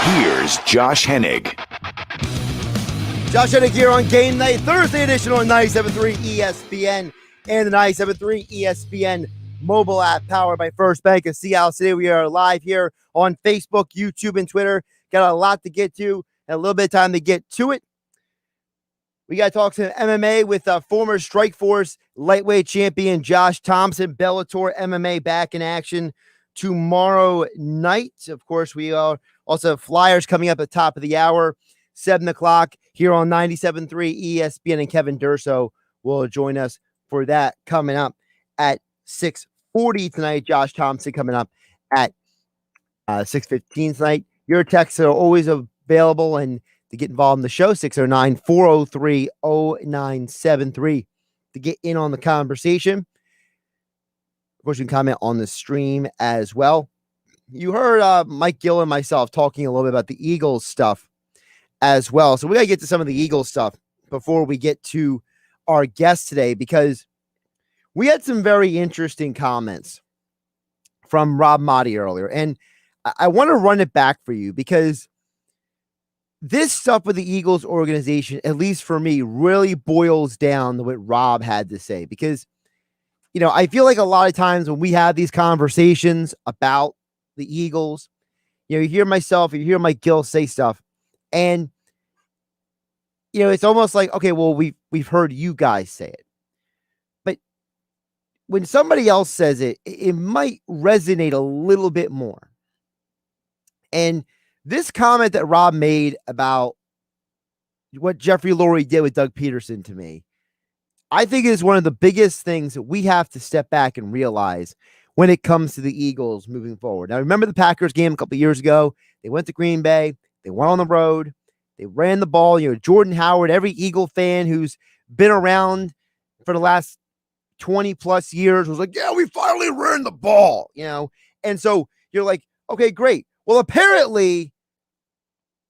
Here's Josh Hennig. Josh Hennig here on Gamenight, Thursday edition on 97.3 ESPN and the 97.3 ESPN mobile app powered by First Bank of Seattle City. We are live here on Facebook, YouTube, and Twitter. Got a lot to get to and a little bit of time to get to it. We got to talk some MMA with former Strikeforce lightweight champion Josh Thomson. Bellator MMA back in action tomorrow night. Of course, we are also have Flyers coming up at the top of the hour, 7 o'clock here on 97.3 ESPN, and Kevin Durso will join us for that coming up at 6:40 tonight. Josh Thomson coming up at 6:15 tonight. Your texts are always available, and to get involved in the show, 609-403-0973 to get in on the conversation. Of course, you can comment on the stream as well. You heard Mike Gill and myself talking a little bit about the Eagles stuff as well. So we got to get to some of the Eagles stuff before we get to our guest today, because we had some very interesting comments from Rob Motti earlier. And I want to run it back for you, because this stuff with the Eagles organization, at least for me, really boils down to what Rob had to say. Because, you know, I feel like a lot of times when we have these conversations about the Eagles, you know, you hear myself, you hear Mike Gill say stuff, and, you know, it's almost like, okay, well, we've heard you guys say it. But when somebody else says it, it might resonate a little bit more. And this comment that Rob made about what Jeffrey Lurie did with Doug Peterson, to me, I think is one of the biggest things that we have to step back and realize when it comes to the Eagles moving forward. Now, remember the Packers game a couple of years ago? They went to Green Bay. They went on the road. They ran the ball. You know, Jordan Howard, every Eagle fan who's been around for the last 20 plus years was like, yeah, we finally ran the ball, you know? And so you're like, okay, great. Well, apparently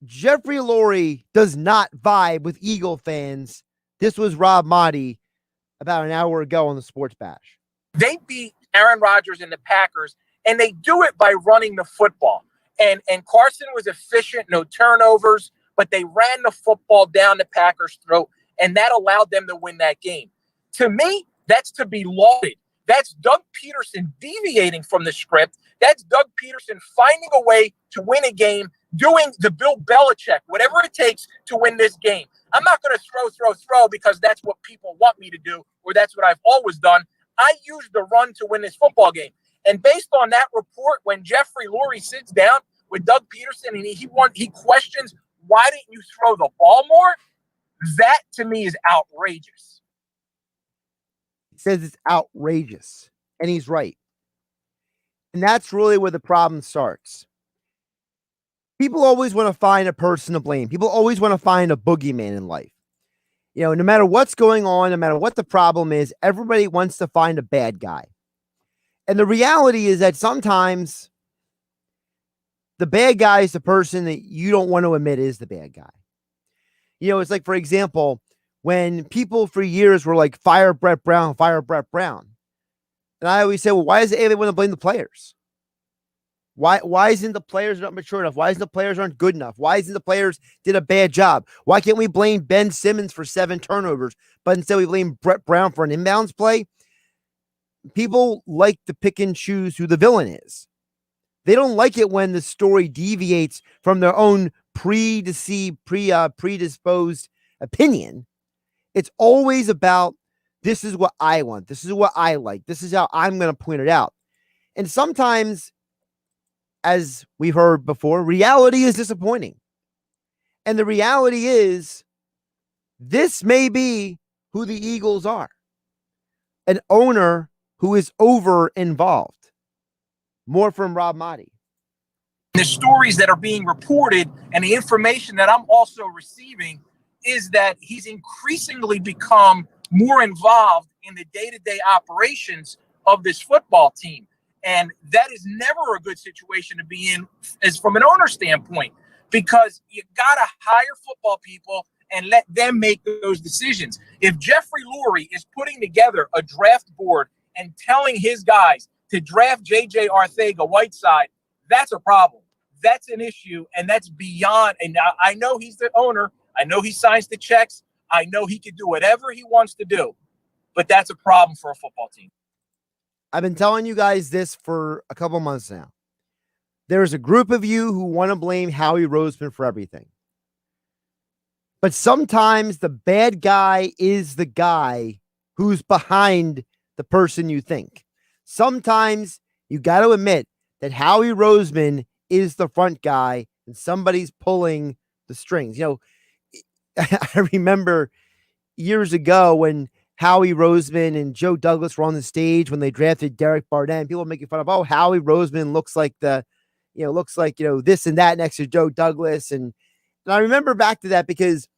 Jeffrey Lurie does not vibe with Eagle fans. This was Rob Motti about an hour ago on the Sports Bash. They beat Aaron Rodgers and the Packers, and they do it by running the football. And Carson was efficient, no turnovers, but they ran the football down the Packers' throat, and that allowed them to win that game. To me, that's to be lauded. That's Doug Peterson deviating from the script. That's Doug Peterson finding a way to win a game, doing the Bill Belichick, whatever it takes to win this game. I'm not going to throw because that's what people want me to do, or that's what I've always done. I use the run to win this football game. And based on that report, when Jeffrey Lurie sits down with Doug Peterson and he questions, why didn't you throw the ball more? That, to me, is outrageous. He says it's outrageous, and he's right. And that's really where the problem starts. People always want to find a person to blame. People always want to find a boogeyman in life. You know, no matter what's going on, no matter what the problem is, everybody wants to find a bad guy. And the reality is that sometimes the bad guy is the person that you don't want to admit is the bad guy. You know, it's like, for example, when people for years were like, fire Brett Brown. And I always say, well, why does everyone want to blame the players? Why isn't the players not mature enough? Why isn't the players aren't good enough? Why isn't the players did a bad job? Why can't we blame Ben Simmons for 7 turnovers, but instead we blame Brett Brown for an inbounds play? People like to pick and choose who the villain is. They don't like it when the story deviates from their own predisposed opinion. It's always about, this is what I want. This is what I like. This is how I'm going to point it out. And sometimes, as we've heard before, reality is disappointing. And the reality is, this may be who the Eagles are. An owner who is over involved. More from Rob Motti. The stories that are being reported and the information that I'm also receiving is that he's increasingly become more involved in the day-to-day operations of this football team. And that is never a good situation to be in as from an owner standpoint, because you got to hire football people and let them make those decisions. If Jeffrey Lurie is putting together a draft board and telling his guys to draft J.J. Arcega-Whiteside, that's a problem. that's an issue, and that's beyond. And I know he's the owner. I know he signs the checks. I know he can do whatever he wants to do, but that's a problem for a football team. I've been telling you guys this for a couple months now. There's a group of you who want to blame Howie Roseman for everything. But sometimes the bad guy is the guy who's behind the person you think. Sometimes you got to admit that Howie Roseman is the front guy and somebody's pulling the strings. You know, I remember years ago when Howie Roseman and Joe Douglas were on the stage when they drafted Derek Barnett. People were making fun of, oh, Howie Roseman looks like this and that next to Joe Douglas. And I remember back to that because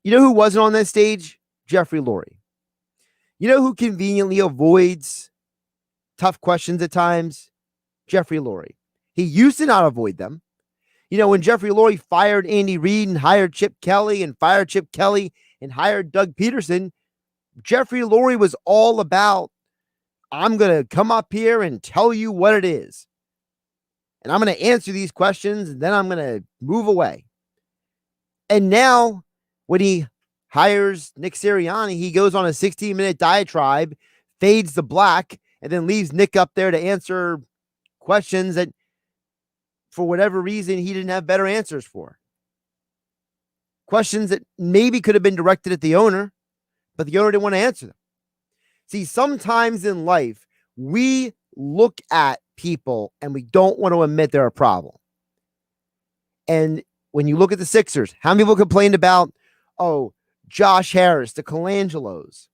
you know who wasn't on that stage? Jeffrey Lurie. You know who conveniently avoids tough questions at times? Jeffrey Lurie. He used to not avoid them. You know, when Jeffrey Lurie fired Andy Reid and hired Chip Kelly and fired Chip Kelly and hired Doug Peterson, Jeffrey Lurie was all about, I'm going to come up here and tell you what it is. And I'm going to answer these questions and then I'm going to move away. And now when he hires Nick Sirianni, he goes on a 16-minute diatribe, fades the black, and then leaves Nick up there to answer questions that for whatever reason he didn't have better answers for. Questions that maybe could have been directed at the owner, but the owner didn't want to answer them. See, sometimes in life, we look at people and we don't want to admit they're a problem. And when you look at the Sixers, how many people complained about, oh, Josh Harris, the Colangelos?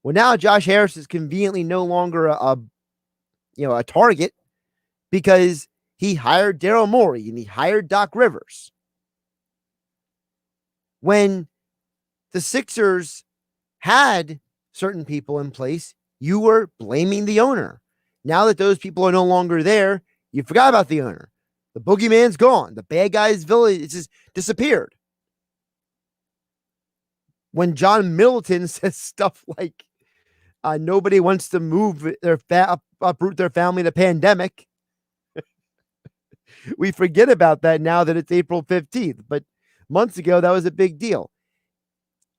Well, now Josh Harris is conveniently no longer a target because he hired Daryl Morey and he hired Doc Rivers. When the Sixers had certain people in place, you were blaming the owner. Now that those people are no longer there, you forgot about the owner. The boogeyman's gone. The bad guy's village just disappeared. When John Middleton says stuff like, nobody wants to move uproot their family in a pandemic, we forget about that now that it's April 15th. But months ago, that was a big deal.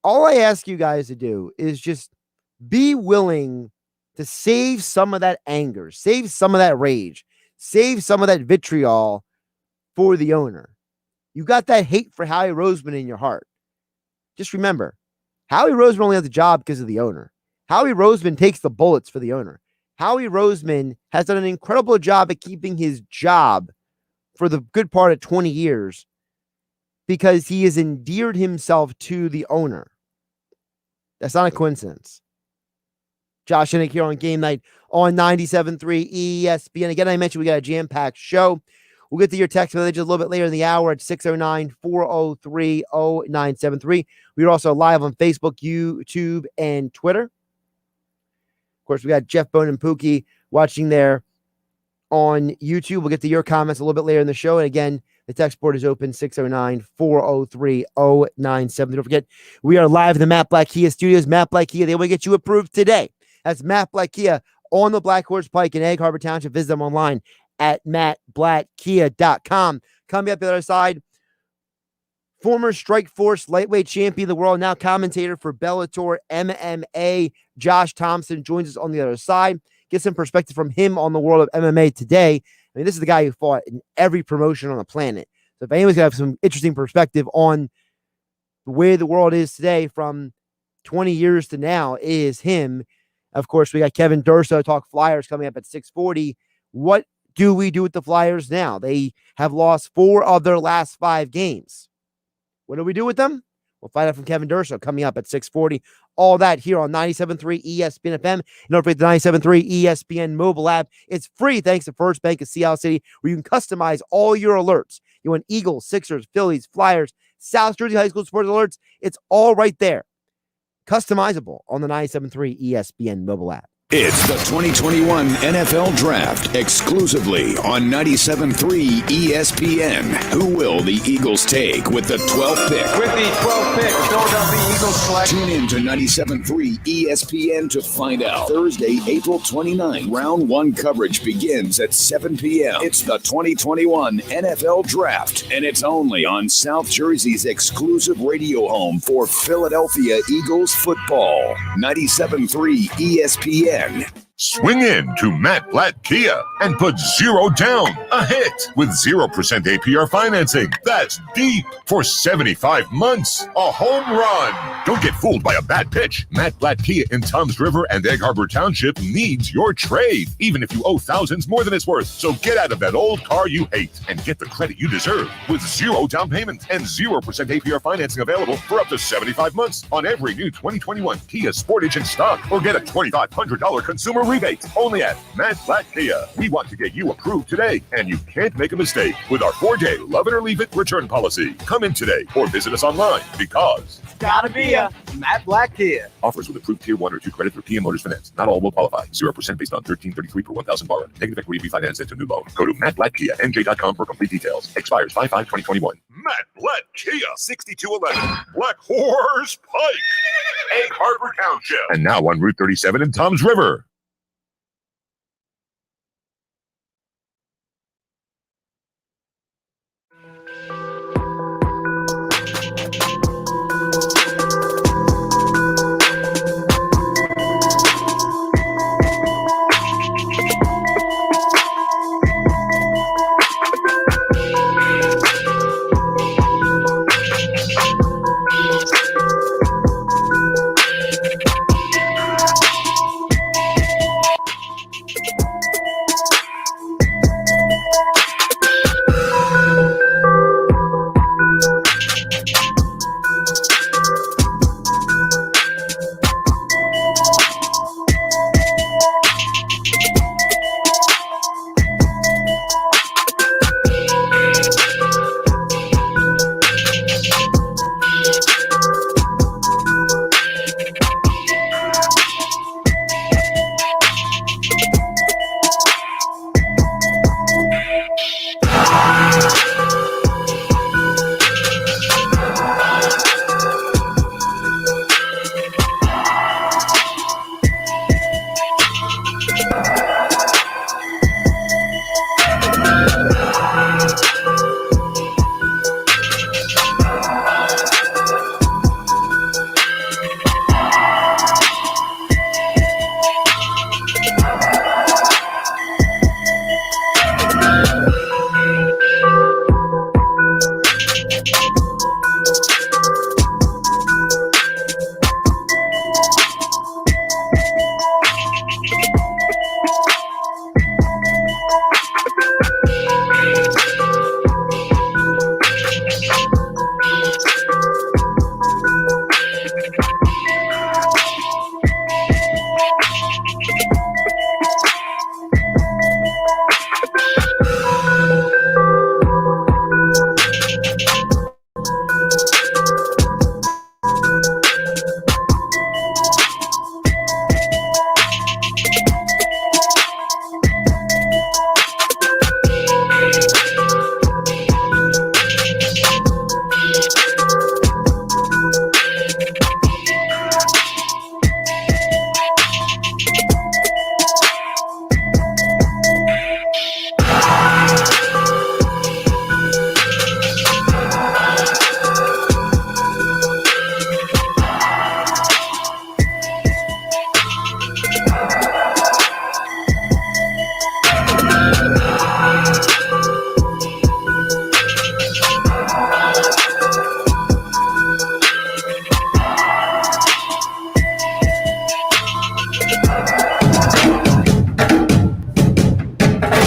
All I ask you guys to do is just be willing to save some of that anger, save some of that rage, save some of that vitriol for the owner. You got that hate for Howie Roseman in your heart. Just remember, Howie Roseman only has the job because of the owner. Howie Roseman takes the bullets for the owner. Howie Roseman has done an incredible job at keeping his job for the good part of 20 years because he has endeared himself to the owner. That's not a coincidence. Josh Hennig here on Gamenight on 97.3 ESPN. Again, I mentioned we got a jam-packed show. We'll get to your text message a little bit later in the hour at 609-403-0973. We are also live on Facebook, YouTube, and Twitter. Of course, we got Jeff Bone and Pookie watching there on YouTube. We'll get to your comments a little bit later in the show. And again, the text board is open, 609-403-0973. Don't forget, we are live in the Matt Black Kia studios. Matt Black Kia, they want to get you approved today. That's Matt Black Kia on the Black Horse Pike in Egg Harbor Township. Visit them online at mattblackkia.com. Coming up the other side, former Strikeforce lightweight champion of the world, now commentator for Bellator MMA, Josh Thomson, joins us on the other side. Get some perspective from him on the world of MMA today. I mean, this is the guy who fought in every promotion on the planet. So if anyone's going to have some interesting perspective on the way the world is today from 20 years to now, it is him. Of course, we got Kevin Durso, talk Flyers, coming up at 6:40. What do we do with the Flyers now? They have lost 4 of their last 5 games. What do we do with them? We'll find out from Kevin Durso coming up at 6:40. All that here on 97.3 ESPN FM. And don't forget the 97.3 ESPN mobile app. It's free thanks to First Bank of Sea City, where you can customize all your alerts. You want Eagles, Sixers, Phillies, Flyers, South Jersey High School sports alerts. It's all right there. Customizable on the 97.3 ESPN mobile app. It's the 2021 NFL Draft exclusively on 97.3 ESPN. Who will the Eagles take with the 12th pick? With the 12th pick, Philadelphia Eagles select. Tune in to 97.3 ESPN to find out. Thursday, April 29. Round 1 coverage begins at 7 p.m. It's the 2021 NFL Draft, and it's only on South Jersey's exclusive radio home for Philadelphia Eagles football. 97.3 ESPN. Swing in to Matt Blatt Kia and put zero down. A hit with 0% APR financing. That's deep for 75 months. A home run. Don't get fooled by a bad pitch. Matt Blatt Kia in Toms River and Egg Harbor Township needs your trade, even if you owe thousands more than it's worth. So get out of that old car you hate and get the credit you deserve with zero down payment and 0% APR financing available for up to 75 months on every new 2021 Kia Sportage in stock, or get a $2,500 consumer rebate only at Matt Blatt Kia. We want to get you approved today, and you can't make a mistake with our 4-day love it or leave it return policy. Come in today or visit us online because It's gotta be a Matt Blatt Kia. offers with approved Tier 1 or 2 credit through PM Motors Finance. Not all will qualify. 0% based on $1,333 per 1,000 borrowed. Negative equity be financed into new loan. Go to mattblattkianj.com for complete details. Expires 5/5/2021. Matt Blatt Kia, 6211 Black Horse Pike, Egg Harbor Township, and now on Route 37 in Toms River.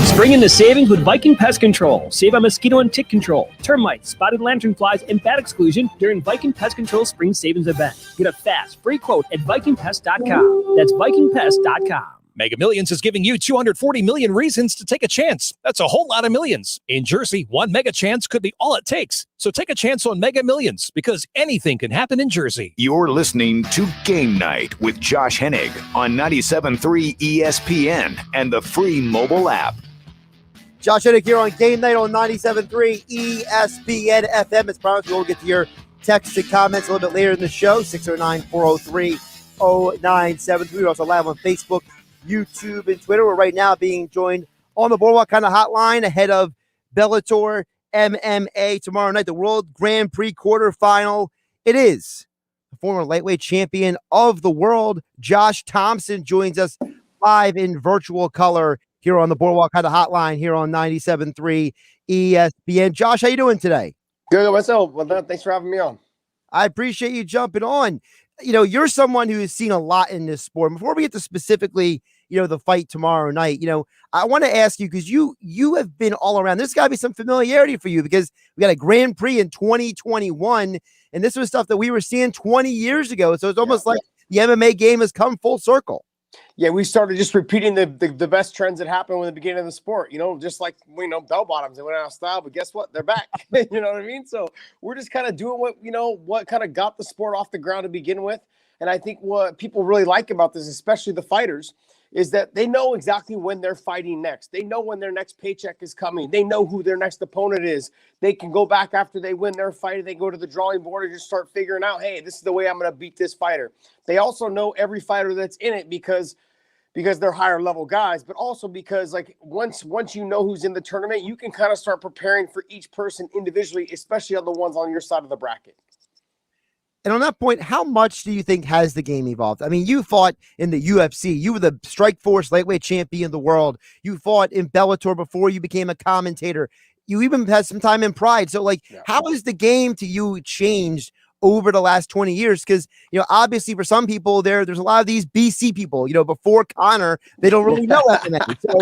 Spring into savings with Viking Pest Control. Save on mosquito and tick control, termites, spotted lanternflies, and bat exclusion during Viking Pest Control Spring Savings Event. Get a fast, free quote at VikingPest.com. That's VikingPest.com. Mega Millions is giving you 240 million reasons to take a chance. That's a whole lot of millions. In Jersey, one mega chance could be all it takes. So take a chance on Mega Millions, because anything can happen in Jersey. You're listening to Game Night with Josh Hennig on 97.3 ESPN and the free mobile app. Josh Hennig here on Game Night on 97.3 ESPN FM. As promised, we'll get to your texts and comments a little bit later in the show, 609-403-0973. We're also live on Facebook, YouTube, and Twitter. We're right now being joined on the Boardwalk kind of hotline ahead of Bellator MMA tomorrow night, the World Grand Prix quarterfinal. It is the former lightweight champion of the world, Josh Thomson, joins us live in virtual color here on the Boardwalk kind of hotline here on 97.3 ESPN. Josh, how you doing today? Good myself. Well, thanks for having me on. I appreciate you jumping on. You know, you're someone who has seen a lot in this sport. Before we get to specifically, the fight tomorrow night, I want to ask you, because you have been all around. There's got to be some familiarity for you, because we got a Grand Prix in 2021, and this was stuff that we were seeing 20 years ago. So it's almost like the MMA game has come full circle. Yeah, we started just repeating the best trends that happened in the beginning of the sport, just like, bell bottoms, they went out of style, but guess what? They're back. You know what I mean? So we're just kind of doing what kind of got the sport off the ground to begin with. And I think what people really like about this, especially the fighters, is that they know exactly when they're fighting next. They know when their next paycheck is coming. They know who their next opponent is. They can go back after they win their fight. They go to the drawing board and just start figuring out, hey, this is the way I'm going to beat this fighter. They also know every fighter that's in it because they're higher level guys, but also because once you know who's in the tournament, you can kind of start preparing for each person individually, especially on the ones on your side of the bracket. And on that point, how much do you think has the game evolved? I mean, you fought in the UFC. You were the Strikeforce lightweight champion of the world. You fought in Bellator before you became a commentator. You even had some time in Pride. So, how has the game to you changed over the last 20 years? Because, obviously for some people there's a lot of these BC people, before Connor, they don't really know MMA. So,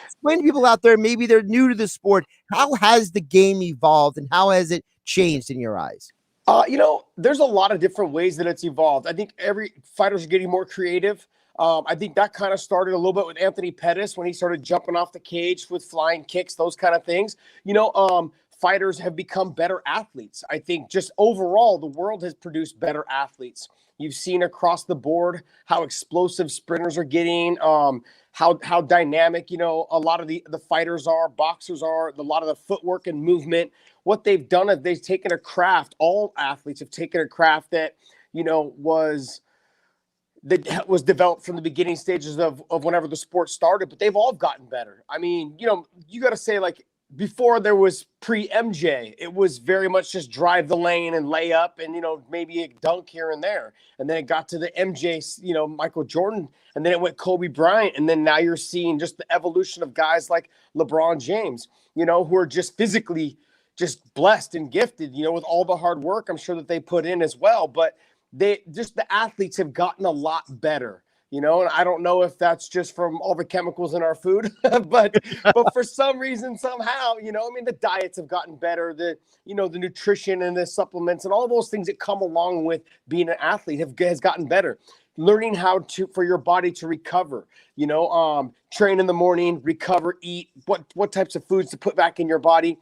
explain to people out there, maybe they're new to the sport. How has the game evolved and how has it changed in your eyes? There's a lot of different ways that it's evolved. I think every fighters are getting more creative. I think that kind of started a little bit with Anthony Pettis when he started jumping off the cage with flying kicks, those kind of things. Fighters have become better athletes. I think just overall, the world has produced better athletes. You've seen across the board how explosive sprinters are getting, how dynamic, a lot of the fighters are, boxers are, a lot of the footwork and movement. What they've done is they've taken a craft. All athletes have taken a craft that, was developed from the beginning stages of whenever the sport started, but they've all gotten better. I mean, you got to say, before there was pre-MJ, it was very much just drive the lane and lay up and, maybe a dunk here and there. And then it got to the MJ, Michael Jordan, and then it went Kobe Bryant. And then now you're seeing just the evolution of guys like LeBron James, who are just physically just blessed and gifted, with all the hard work I'm sure that they put in as well. But the athletes have gotten a lot better. And I don't know if that's just from all the chemicals in our food, but for some reason, somehow, the diets have gotten better, the nutrition and the supplements and all those things that come along with being an athlete has gotten better. Learning how for your body to recover, train in the morning, recover, eat, what types of foods to put back in your body.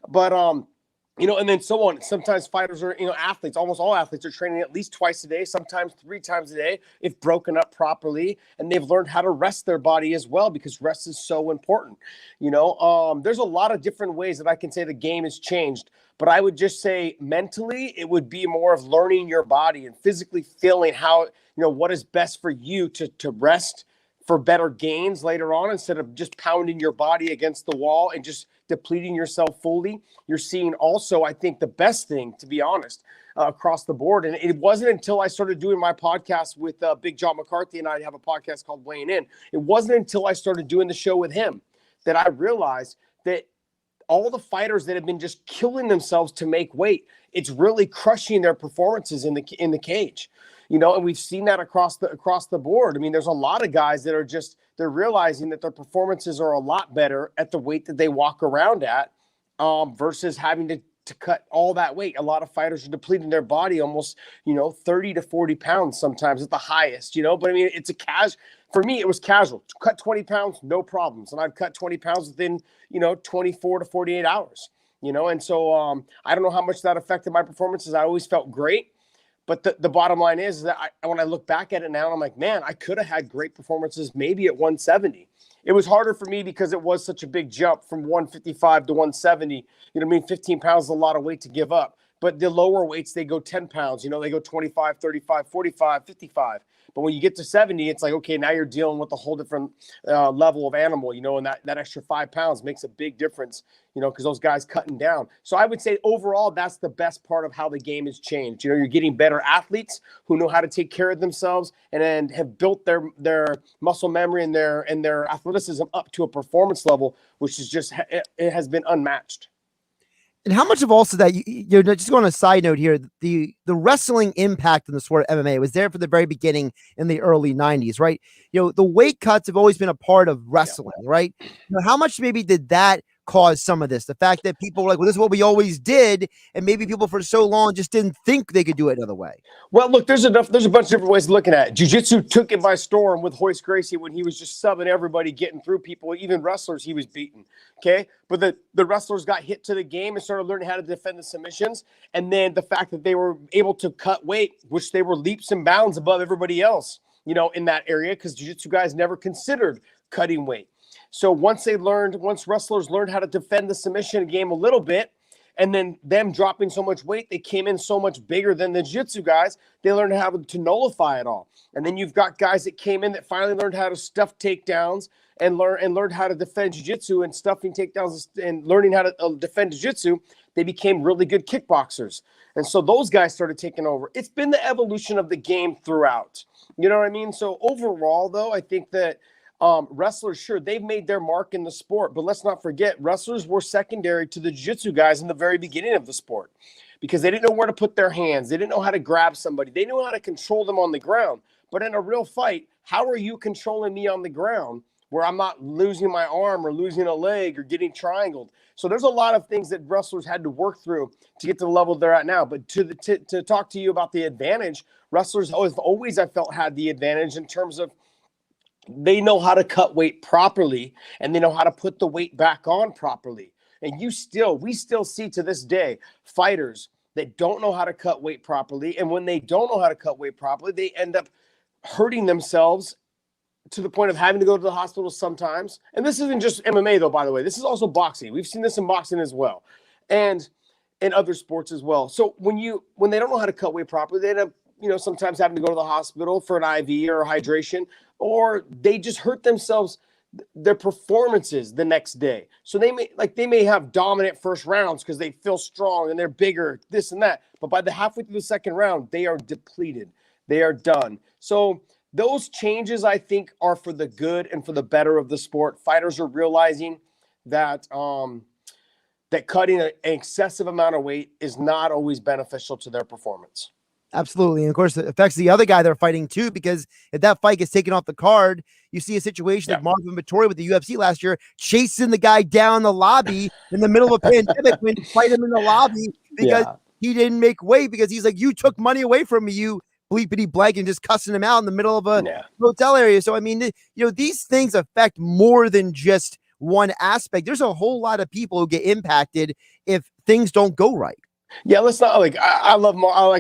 But, and then so on. Sometimes fighters are, athletes, almost all athletes are training at least twice a day, sometimes 3 times a day, if broken up properly. And they've learned how to rest their body as well, because rest is so important. There's a lot of different ways that I can say the game has changed. But I would just say mentally, it would be more of learning your body and physically feeling how, what is best for you to rest for better gains later on, instead of just pounding your body against the wall and just depleting yourself fully. You're seeing also, I think, the best thing, to be honest, across the board. And it wasn't until I started doing my podcast with Big John McCarthy, and I have a podcast called Weighing In. It wasn't until I started doing the show with him that I realized that all the fighters that have been just killing themselves to make weight, it's really crushing their performances in the cage. And we've seen that across the board. I mean, there's a lot of guys that are they're realizing that their performances are a lot better at the weight that they walk around at, versus having to cut all that weight. A lot of fighters are depleting their body almost, 30 to 40 pounds sometimes at the highest, but I mean, it's For me, it was casual. Cut 20 pounds, no problems. And I've cut 20 pounds within, 24 to 48 hours, And so I don't know how much that affected my performances. I always felt great. But the bottom line is that when I look back at it now, I'm like, man, I could have had great performances maybe at 170. It was harder for me because it was such a big jump from 155 to 170. 15 pounds is a lot of weight to give up. But the lower weights, they go 10 pounds. They go 25, 35, 45, 55. But when you get to 70, it's like, okay, now you're dealing with a whole different level of animal, and that extra 5 pounds makes a big difference, because those guys cutting down. So I would say overall, that's the best part of how the game has changed. You're getting better athletes who know how to take care of themselves and have built their muscle memory and their athleticism up to a performance level, which is it has been unmatched. And how much of also that, just going on a side note here, the wrestling impact in the sport of MMA was there from the very beginning in the early 90s, right? The weight cuts have always been a part of wrestling, right? How much maybe did that cause some of this? The fact that people were like, well, this is what we always did. And maybe people for so long just didn't think they could do it another way. Well, look, there's a bunch of different ways of looking at it. Jiu-jitsu took it by storm with Hoist Gracie when he was just subbing everybody, getting through people, even wrestlers he was beating. Okay. But the wrestlers got hit to the game and started learning how to defend the submissions. And then the fact that they were able to cut weight, which they were leaps and bounds above everybody else, in that area, because jiu-jitsu guys never considered cutting weight. So once wrestlers learned how to defend the submission game a little bit, and then them dropping so much weight, they came in so much bigger than the jiu-jitsu guys, they learned how to nullify it all. And then you've got guys that came in that finally learned how to stuff takedowns and learned how to defend jiu-jitsu and stuffing takedowns and learning how to defend jiu-jitsu. They became really good kickboxers. And so those guys started taking over. It's been the evolution of the game throughout. You know what I mean? So overall, though, I think that wrestlers, sure, they've made their mark in the sport, but let's not forget, wrestlers were secondary to the jiu-jitsu guys in the very beginning of the sport because they didn't know where to put their hands. They didn't know how to grab somebody. They knew how to control them on the ground. But in a real fight, how are you controlling me on the ground where I'm not losing my arm or losing a leg or getting triangled? So there's a lot of things that wrestlers had to work through to get to the level they're at now. But to talk to you about the advantage, wrestlers always I felt had the advantage in terms of they know how to cut weight properly and they know how to put the weight back on properly. And we still see to this day fighters that don't know how to cut weight properly. And when they don't know how to cut weight properly, they end up hurting themselves to the point of having to go to the hospital sometimes. And this isn't just MMA though, by the way, this is also boxing. We've seen this in boxing as well. And in other sports as well. So when they don't know how to cut weight properly, they end up, sometimes having to go to the hospital for an IV or hydration, or they just hurt themselves, their performances the next day. So they may have dominant first rounds because they feel strong and they're bigger, this and that. But by the halfway through the second round, they are depleted. They are done. So those changes, I think, are for the good and for the better of the sport. Fighters are realizing that that cutting an excessive amount of weight is not always beneficial to their performance. Absolutely. And of course, it affects the other guy they're fighting too, because if that fight gets taken off the card, you see a situation like Marvin Vettori with the UFC last year, chasing the guy down the lobby in the middle of a pandemic when fight him in the lobby because he didn't make weight because he's like, you took money away from me, you bleepity blank, and just cussing him out in the middle of a hotel area. So, I mean, these things affect more than just one aspect. There's a whole lot of people who get impacted if things don't go right. Yeah, let's not I like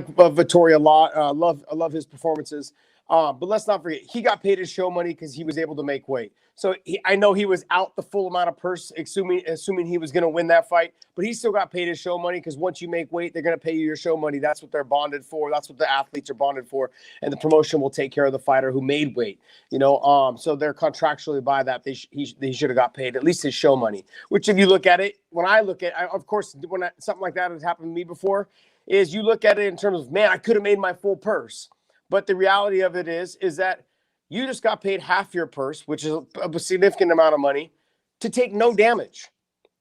Vettori a lot. I love his performances. But let's not forget, he got paid his show money because he was able to make weight. So I know he was out the full amount of purse, assuming he was going to win that fight. But he still got paid his show money because once you make weight, they're going to pay you your show money. That's what they're bonded for. That's what the athletes are bonded for. And the promotion will take care of the fighter who made weight. So they're contractually by that. They should have got paid at least his show money. Which, if you look at it, of course, something like that has happened to me before, is you look at it in terms of, man, I could have made my full purse. But the reality of it is that you just got paid half your purse, which is a significant amount of money, to take no damage.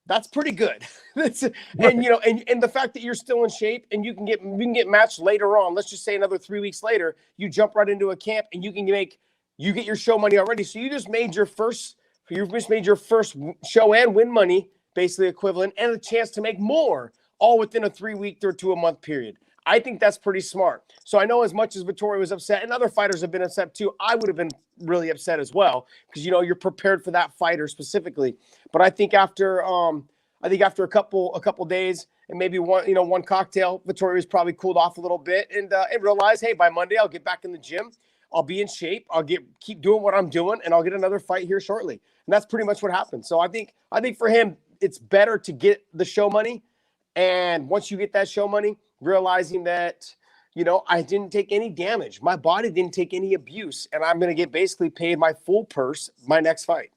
That's pretty good. And the fact that you're still in shape and you can get matched later on. Let's just say another 3 weeks later, you jump right into a camp and you get your show money already. So you just made your first show and win money, basically equivalent, and a chance to make more, all within a 3 week to a month period. I think that's pretty smart. So I know as much as Vettori was upset, and other fighters have been upset too, I would have been really upset as well, because you're prepared for that fighter specifically. But I think after a couple days and maybe one cocktail, Vettori was probably cooled off a little bit and realized, hey, by Monday I'll get back in the gym, I'll be in shape, I'll keep doing what I'm doing, and I'll get another fight here shortly. And that's pretty much what happened. So I think for him, it's better to get the show money. And once you get that show money, realizing that, I didn't take any damage. My body didn't take any abuse. And I'm going to get basically paid my full purse my next fight.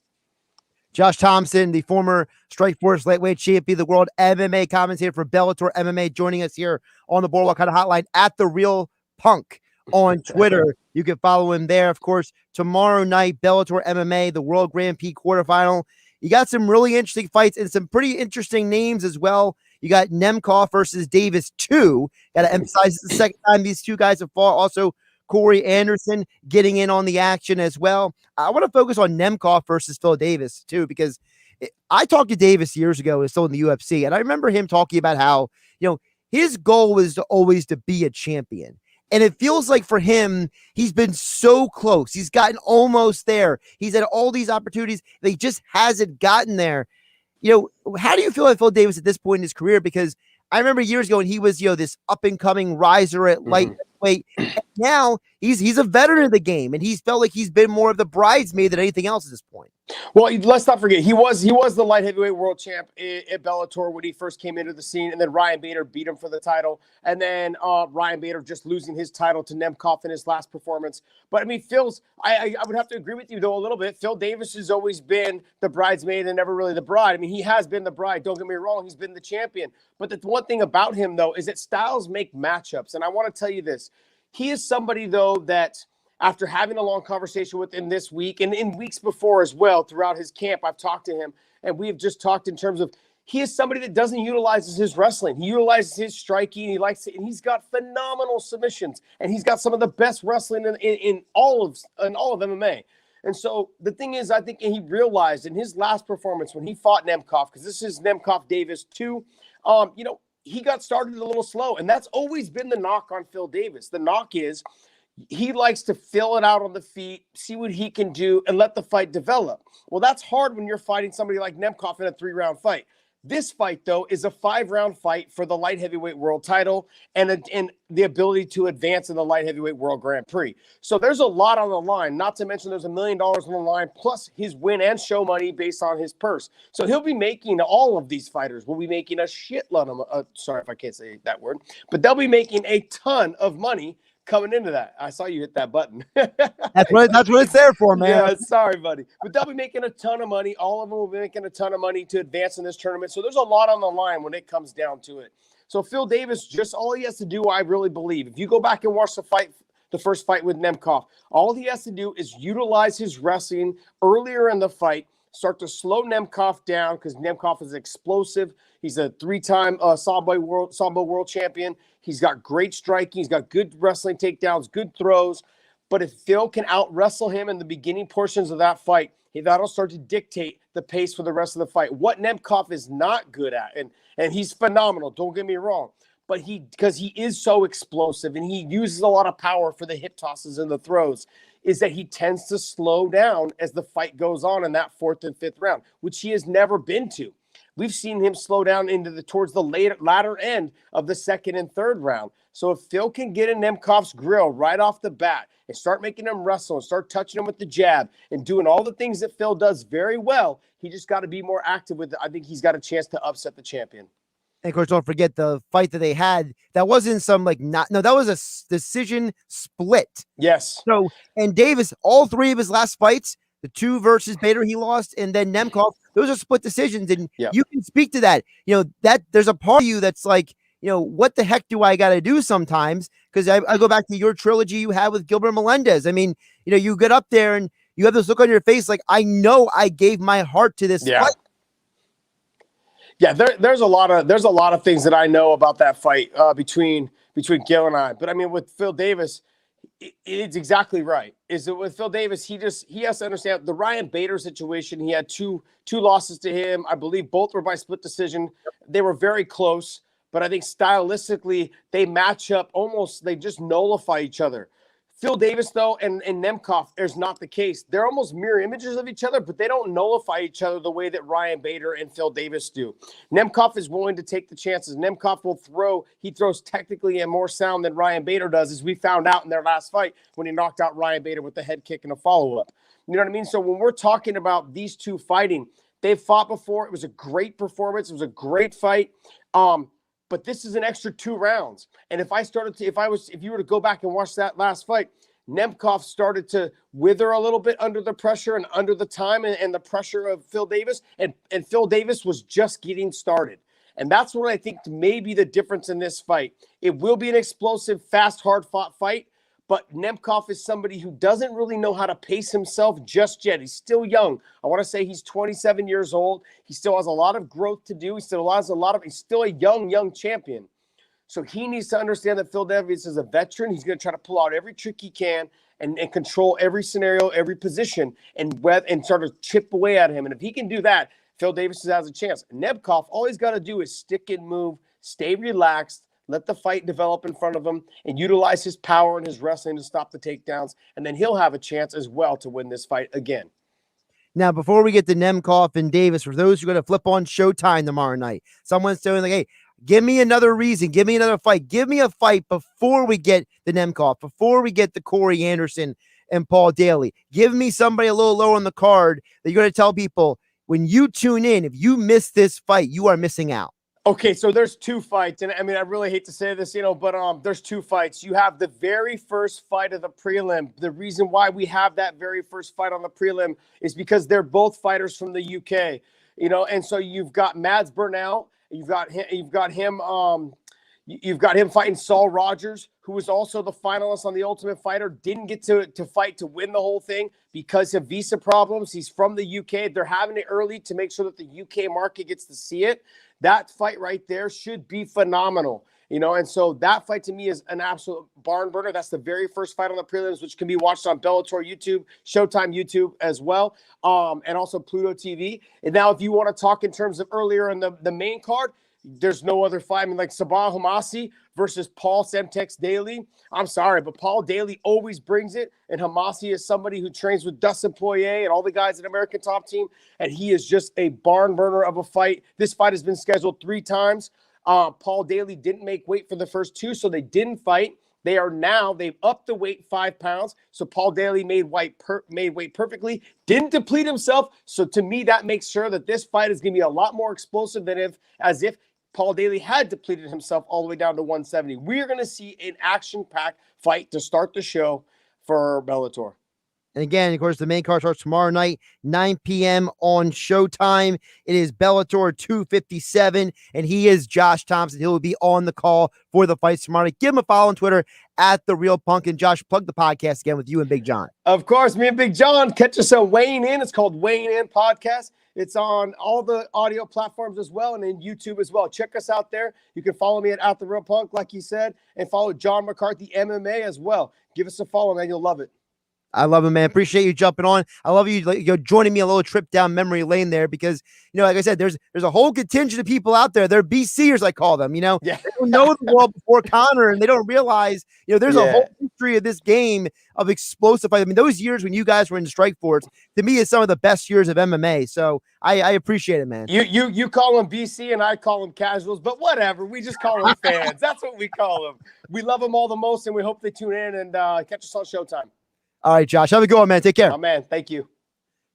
Josh Thomson, the former Strikeforce lightweight champion, the world MMA commentator for Bellator MMA, joining us here on the Boardwalk Hunter Hotline at The Real Punk on Twitter. You can follow him there. Of course, tomorrow night, Bellator MMA, the World Grand Prix quarterfinal. You got some really interesting fights and some pretty interesting names as well. You got Nemkov versus Davis 2. Got to emphasize it's the second time these two guys have fought. Also, Corey Anderson getting in on the action as well. I want to focus on Nemkov versus Phil Davis too, because I talked to Davis years ago, was still in the UFC, and I remember him talking about how, his goal was always to be a champion. And it feels like for him, he's been so close. He's gotten almost there. He's had all these opportunities. He just hasn't gotten there. How do you feel about Phil Davis at this point in his career? Because I remember years ago when he was, this up and coming riser at lightweight. Now he's a veteran of the game, and he's felt like he's been more of the bridesmaid than anything else at this point. Well, let's not forget, he was the light heavyweight world champ at Bellator when he first came into the scene, and then Ryan Bader beat him for the title, and then Ryan Bader just losing his title to Nemkov in his last performance. But I mean, I would have to agree with you though a little bit. Phil Davis has always been the bridesmaid and never really the bride. I mean, he has been the bride. Don't get me wrong, he's been the champion. But the one thing about him though is that styles make matchups, and I want to tell you this: he is somebody though that, after having a long conversation with him this week and in weeks before as well, throughout his camp, I've talked to him, and we've just talked in terms of, he is somebody that doesn't utilize his wrestling. He utilizes his striking. He likes it, and he's got phenomenal submissions, and he's got some of the best wrestling in all of MMA. And so the thing is, I think he realized in his last performance when he fought Nemkov, because this is Nemkov Davis 2, he got started a little slow, and that's always been the knock on Phil Davis. The knock is, he likes to fill it out on the feet, see what he can do, and let the fight develop. Well, that's hard when you're fighting somebody like Nemkov in a 3-round fight. This fight, though, is a 5-round fight for the light heavyweight world title and the ability to advance in the light heavyweight world Grand Prix. So there's a lot on the line, not to mention there's $1 million on the line, plus his win and show money based on his purse. So he'll be making, all of these fighters will be making a shitload of, sorry if I can't say that word, but they'll be making a ton of money coming into that. I saw you hit that button. That's what it's there for, man. Yeah, sorry, buddy. But they'll be making a ton of money. All of them will be making a ton of money to advance in this tournament. So there's a lot on the line when it comes down to it. So Phil Davis, just all he has to do, I really believe, if you go back and watch the first fight with Nemkov, all he has to do is utilize his wrestling earlier in the fight, start to slow Nemkov down, because Nemkov is explosive. He's a 3-time Sambo world champion. He's got great striking. He's got good wrestling takedowns, good throws. But if Phil can out-wrestle him in the beginning portions of that fight, that'll start to dictate the pace for the rest of the fight. What Nemkov is not good at, and he's phenomenal, don't get me wrong, but because he is so explosive and he uses a lot of power for the hip tosses and the throws, is that he tends to slow down as the fight goes on in that 4th and 5th round, which he has never been to. We've seen him slow down towards the latter end of the 2nd and 3rd round. So if Phil can get in Nemkov's grill right off the bat and start making him wrestle and start touching him with the jab and doing all the things that Phil does very well, he just got to be more active with it. I think he's got a chance to upset the champion. And of course, don't forget the fight that they had. That wasn't some that was a decision split. Yes. So, and Davis, all 3 of his last fights, the 2 versus Bader he lost, and then Nemkov, those are split decisions. And you can speak to that. That there's a part of you that's like, what the heck do I got to do sometimes? Because I go back to your trilogy you had with Gilbert Melendez. I mean, you get up there and you have this look on your face like, I know I gave my heart to this fight. Yeah, there's a lot of things that I know about that fight between Gil and I. But I mean, with Phil Davis, it's exactly right. Is that with Phil Davis, he has to understand the Ryan Bader situation. He had two losses to him. I believe both were by split decision. They were very close. but I think stylistically they match up almost, they just nullify each other. Phil Davis, though, and Nemkov is not the case. They're almost mirror images of each other, but they don't nullify each other the way that Ryan Bader and Phil Davis do. Nemkov is willing to take the chances. Nemkov will throw. He throws technically and more sound than Ryan Bader does, as we found out in their last fight when he knocked out Ryan Bader with the head kick and a follow-up. You know what I mean? So when we're talking about these two fighting, they've fought before. It was a great performance. It was a great fight. But this is an extra 2 rounds. And if you were to go back and watch that last fight, Nemkov started to wither a little bit under the pressure and under the time and the pressure of Phil Davis. And Phil Davis was just getting started. And that's what I think may be the difference in this fight. It will be an explosive, fast, hard-fought fight. But Nemkov is somebody who doesn't really know how to pace himself just yet. He's still young. I want to say he's 27 years old. He still has a lot of growth to do. He's still a young champion. So he needs to understand that Phil Davis is a veteran. He's going to try to pull out every trick he can and control every scenario, every position, and sort of chip away at him. And if he can do that, Phil Davis has a chance. Nemkov, all he's got to do is stick and move, stay relaxed, let the fight develop in front of him, and utilize his power and his wrestling to stop the takedowns. And then he'll have a chance as well to win this fight again. Now, before we get to Nemkov and Davis, for those who are going to flip on Showtime tomorrow night, someone's saying, like, hey, give me another reason. Give me another fight. Give me a fight before we get the Nemkov, before we get the Corey Anderson and Paul Daly. Give me somebody a little lower on the card that you're going to tell people, when you tune in, if you miss this fight, you are missing out. Okay, so there's 2 fights, and I mean, I really hate to say this, but there's 2 fights. You have the very first fight of the prelim. The reason why we have that very first fight on the prelim is because they're both fighters from the UK, and so you've got Mads Burnell, you've got him fighting Saul Rogers, who was also the finalist on the Ultimate Fighter, didn't get to fight to win the whole thing because of visa problems. He's from the UK. They're having it early to make sure that the UK market gets to see it. That fight right there should be phenomenal, and so that fight to me is an absolute barn burner. That's the very first fight on the prelims, which can be watched on Bellator YouTube, Showtime YouTube as well, and also Pluto TV. And now if you want to talk in terms of earlier in the main card, there's no other fight. I mean, like Sabah Hamasi versus Paul Semtex Daly. I'm sorry, but Paul Daly always brings it. And Hamasi is somebody who trains with Dustin Poirier and all the guys in American Top Team. And he is just a barn burner of a fight. This fight has been scheduled 3 times. Paul Daly didn't make weight for the first 2, so they didn't fight. They've upped the weight 5 pounds. So Paul Daly made weight perfectly, didn't deplete himself. So to me, that makes sure that this fight is going to be a lot more explosive than as if Paul Daly had depleted himself all the way down to 170. We are going to see an action-packed fight to start the show for Bellator. And again, of course, the main card starts tomorrow night, 9 p.m. on Showtime. It is Bellator 257, and he is Josh Thomson. He will be on the call for the fight tomorrow night. Give him a follow on Twitter at The Real Punk. And Josh, plug the podcast again with you and Big John. Of course, me and Big John. Catch us on Weighing In. It's called Weighing In Podcast. It's on all the audio platforms as well, and in YouTube as well. Check us out there. You can follow me at The Real Punk, like you said, and follow John McCarthy MMA as well. Give us a follow, man. You'll love it. I love it, man. Appreciate you jumping on. I love you joining me a little trip down memory lane there because, like I said, there's a whole contingent of people out there. They're BCers, I call them, Yeah. They don't know the world before Conor, and they don't realize, there's a whole history of this game of explosive fight. I mean, those years when you guys were in Strikeforce, to me, is some of the best years of MMA. So I appreciate it, man. You call them BC and I call them casuals, but whatever. We just call them fans. That's what we call them. We love them all the most, and we hope they tune in and catch us on Showtime. All right, Josh. Have a good one, man. Take care. Oh, man. Thank you.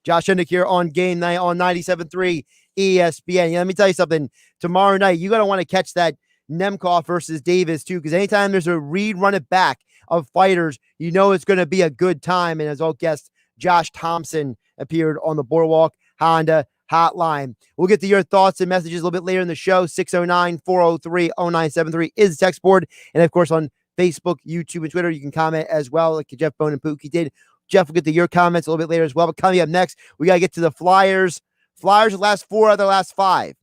Josh Hennig here on Gamenight on 97.3 ESPN. Let me tell you something. Tomorrow night, you're going to want to catch that Nemkov versus Davis, too, because anytime there's a run it back of fighters, it's going to be a good time. And as our guest, Josh Thomson, appeared on the Boardwalk Honda hotline. We'll get to your thoughts and messages a little bit later in the show. 609-403-0973 is the text board. And, of course, on Facebook, YouTube, and Twitter, you can comment as well, like Jeff Bone and Pookie did. Jeff will get to your comments a little bit later as well. But coming up next, we got to get to the Flyers. Flyers, the last 4 out of the last 5.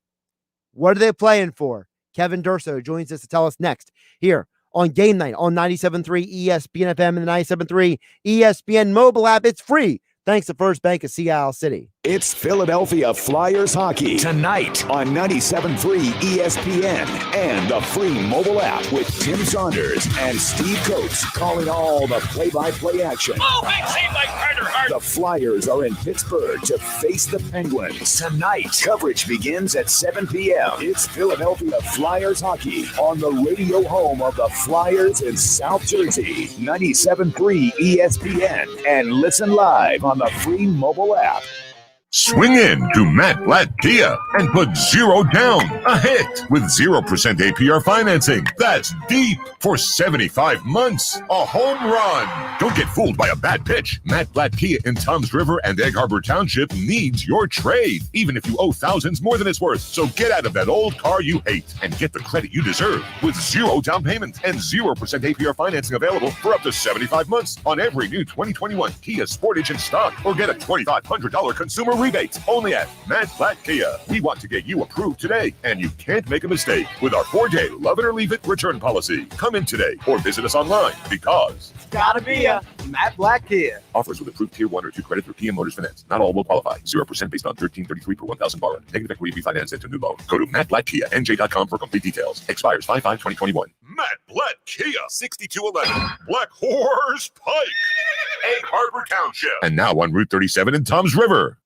What are they playing for? Kevin Durso joins us to tell us next here on Gamenight on 97.3 ESPN FM and the 97.3 ESPN mobile app. It's free. Thanks to First Bank of Seattle City. It's Philadelphia Flyers hockey tonight on 97.3 ESPN and the free mobile app with Tim Saunders and Steve Coates calling all the play-by-play action. Oh, big save by Carter Hart. The Flyers are in Pittsburgh to face the Penguins tonight. Coverage begins at 7 p.m. It's Philadelphia Flyers hockey on the radio home of the Flyers in South Jersey. 97.3 ESPN and listen live on the free mobile app. Swing in to Matt Blatt Kia and put 0 down. A hit with 0% APR financing. That's deep for 75 months. A home run. Don't get fooled by a bad pitch. Matt Blatt Kia in Toms River and Egg Harbor Township needs your trade, even if you owe thousands more than it's worth. So get out of that old car you hate and get the credit you deserve with 0 down payment and 0% APR financing available for up to 75 months on every new 2021 Kia Sportage in stock, or get a $2,500 consumer rebate only at Matt Blatt Kia. We want to get you approved today, and you can't make a mistake with our 4-day love it or leave it return policy. Come in today or visit us online because It's gotta be a Matt Blatt Kia. offers with approved Tier 1 or 2 credit through PM Motors Finance. Not all will qualify. 0% based on $13.33 per 1,000 borrowed. Negative equity refinance into new loan. Go to mattblattkianj.com for complete details. Expires 5/5/2021. Matt Blatt Kia, 6211 Black Horse Pike, Egg Harbor Township, and now on Route 37 in Toms River.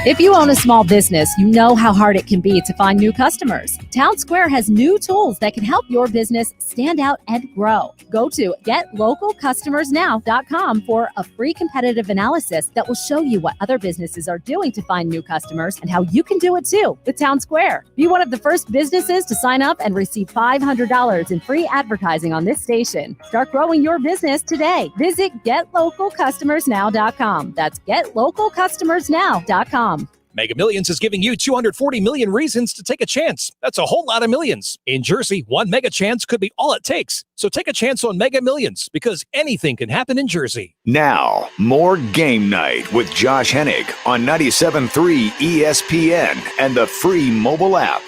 If you own a small business, you know how hard it can be to find new customers. Town Square has new tools that can help your business stand out and grow. Go to getlocalcustomersnow.com for a free competitive analysis that will show you what other businesses are doing to find new customers and how you can do it too with Town Square. Be one of the first businesses to sign up and receive $500 in free advertising on this station. Start growing your business today. Visit getlocalcustomersnow.com. That's getlocalcustomersnow.com. Mega Millions is giving you 240 million reasons to take a chance. That's a whole lot of millions. In Jersey, one mega chance could be all it takes. So take a chance on Mega Millions, because anything can happen in Jersey. Now, more Game Night with Josh Hennig on 97.3 ESPN and the free mobile app.